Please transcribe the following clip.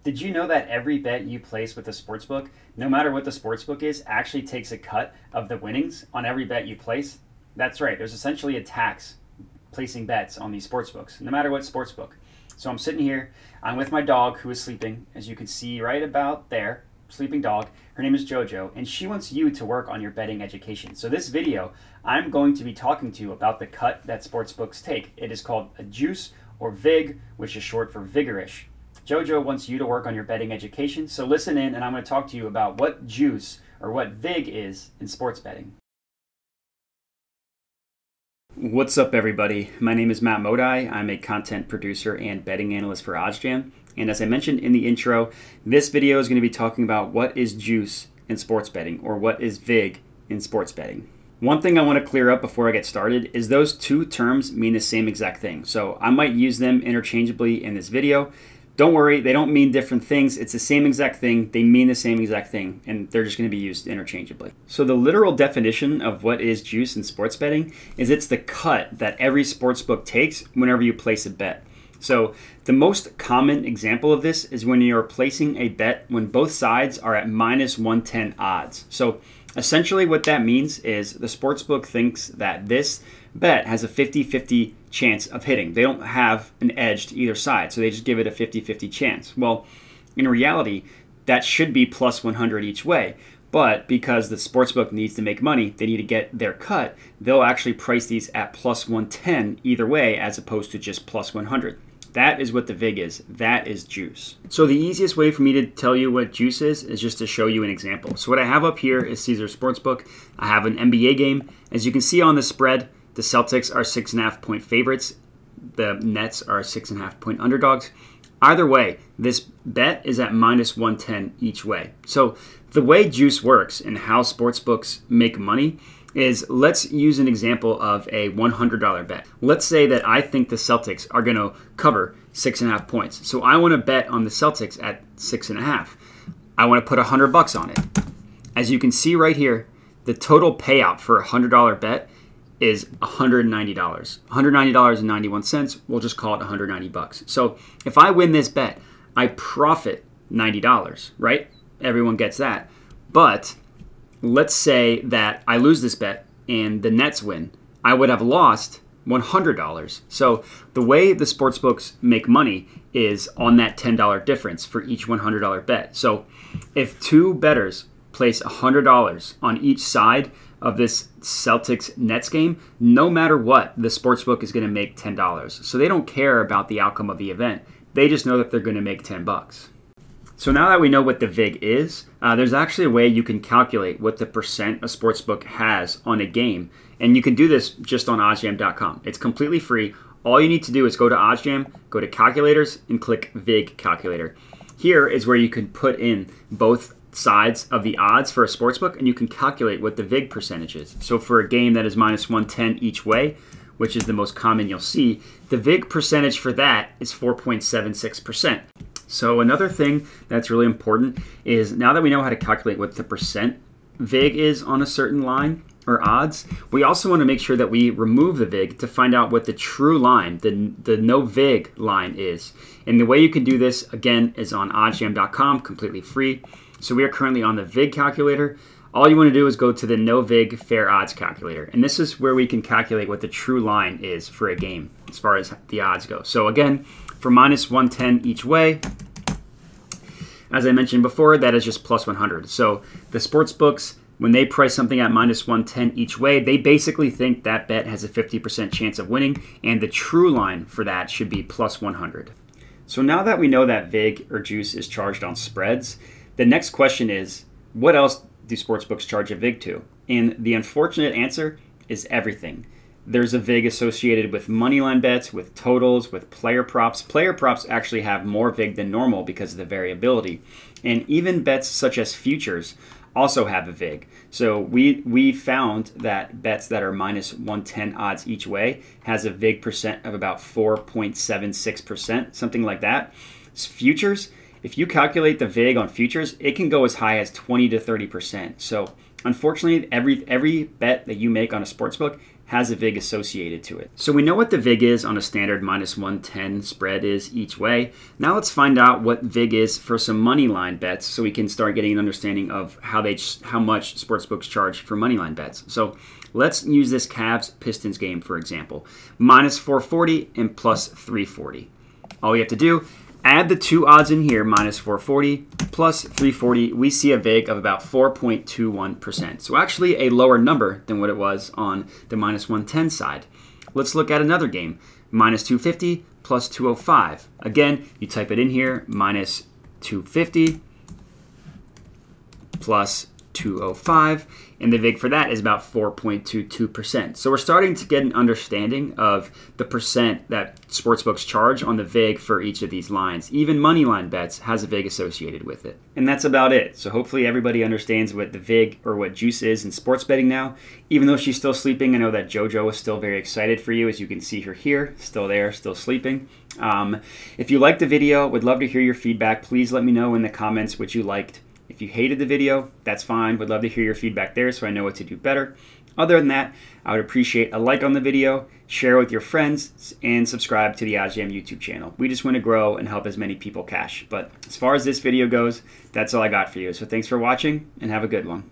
Did you know that every bet you place with a sportsbook, no matter what the sportsbook is, actually takes a cut of the winnings on every bet you place? That's right, there's essentially a tax placing bets on these sportsbooks, no matter what sportsbook. So I'm sitting here, I'm with my dog who is sleeping, as you can see right about there, sleeping dog. Her name is Jojo, and she wants you to work on your betting education. So this video, I'm going to be talking to you about the cut that sportsbooks take. It is called a juice or Vig, which is short for Vigorish. Jojo wants you to work on your betting education, so listen in and I'm going to talk to you about what juice or what Vig is in sports betting. What's up, everybody? My name is Matt Modai. I'm a content producer and betting analyst for OddsJam. And as I mentioned in the intro, this video is going to be talking about what is juice in sports betting, or what is Vig in sports betting. One thing I want to clear up before I get started is those two terms mean the same exact thing. So I might use them interchangeably in this video. Don't worry, they don't mean different things. It's the same exact thing. They mean the same exact thing, and they're just going to be used interchangeably. So the literal definition of what is juice in sports betting is it's the cut that every sportsbook takes whenever you place a bet. So the most common example of this is when you're placing a bet when both sides are at minus 110 odds. So essentially what that means is the sportsbook thinks that this bet has a 50-50 chance of hitting. They don't have an edge to either side, so they just give it a 50-50 chance. Well, in reality, that should be plus 100 each way. But because the sportsbook needs to make money, they need to get their cut, they'll actually price these at plus 110 either way as opposed to just plus 100. That is what the Vig is. That is juice. So the easiest way for me to tell you what juice is just to show you an example. So what I have up here is Caesars Sportsbook. I have an NBA game. As you can see on the spread, the Celtics are 6.5 point favorites. The Nets are 6.5 point underdogs. Either way, this bet is at minus 110 each way. So the way juice works and how sportsbooks make money is, let's use an example of a $100 bet. Let's say that I think the Celtics are going to cover 6.5 points. So I want to bet on the Celtics at 6.5. I want to put $100 on it. As you can see right here, the total payout for a $100 bet is $190. $190.91. We'll just call it 190 bucks. So if I win this bet, I profit $90, right? Everyone gets that. But let's say that I lose this bet and the Nets win. I would have lost $100. So the way the sportsbooks make money is on that $10 difference for each $100 bet. So if two bettors place $100 on each side of this Celtics-Nets game, no matter what, the sportsbook is going to make $10. So they don't care about the outcome of the event. They just know that they're going to make 10 bucks. So now that we know what the Vig is, there's actually a way you can calculate what the percent a sportsbook has on a game. And you can do this just on OddsJam.com. It's completely free. All you need to do is go to OddsJam, go to Calculators, and click Vig Calculator. Here is where you can put in both sides of the odds for a sportsbook, and you can calculate what the Vig percentage is. So for a game that is minus 110 each way, which is the most common you'll see, the Vig percentage for that is 4.76%. So another thing that's really important is, now that we know how to calculate what the percent Vig is on a certain line or odds, we also want to make sure that we remove the Vig to find out what the true line, the no Vig line is. And the way you can do this, again, is on OddsJam.com, completely free. So we are currently on the Vig calculator. All you want to do is go to the no Vig fair odds calculator. And this is where we can calculate what the true line is for a game as far as the odds go. So again, for minus 110 each way, as I mentioned before, that is just plus 100. So the sports books, when they price something at minus 110 each way, they basically think that bet has a 50% chance of winning, and the true line for that should be plus 100. So now that we know that Vig or juice is charged on spreads, the next question is, what else do sportsbooks charge a Vig to? And the unfortunate answer is everything. There's a Vig associated with moneyline bets, with totals, with player props. Player props actually have more Vig than normal because of the variability. And even bets such as futures also have a Vig. So we found that bets that are minus 110 odds each way has a Vig percent of about 4.76%, something like that. Futures, if you calculate the Vig on futures, it can go as high as 20 to 30%. So unfortunately, every bet that you make on a sportsbook has a VIG associated to it. So we know what the VIG is on a standard -110 spread is each way. Now let's find out what VIG is for some money line bets so we can start getting an understanding of how much sportsbooks charge for money line bets. So let's use this Cavs-Pistons game, for example. -440 and +340. All we have to do, add the two odds in here, -440 plus 340, we see a VIG of about 4.21%. So actually a lower number than what it was on the -110 side. Let's look at another game, -250 plus 205. Again, you type it in here, -250 plus 205, and the VIG for that is about 4.22%. So we're starting to get an understanding of the percent that sportsbooks charge on the VIG for each of these lines. Even money line bets has a VIG associated with it. And that's about it. So hopefully everybody understands what the VIG or what juice is in sports betting now. Even though she's still sleeping, I know that JoJo is still very excited for you. As you can see her here, still there, still sleeping. If you liked the video, would love to hear your feedback. Please let me know in the comments what you liked. If you hated the video, that's fine. Would love to hear your feedback there so I know what to do better. Other than that, I would appreciate a like on the video, share with your friends, and subscribe to the OddsJam YouTube channel. We just want to grow and help as many people cash. But as far as this video goes, that's all I got for you. So thanks for watching and have a good one.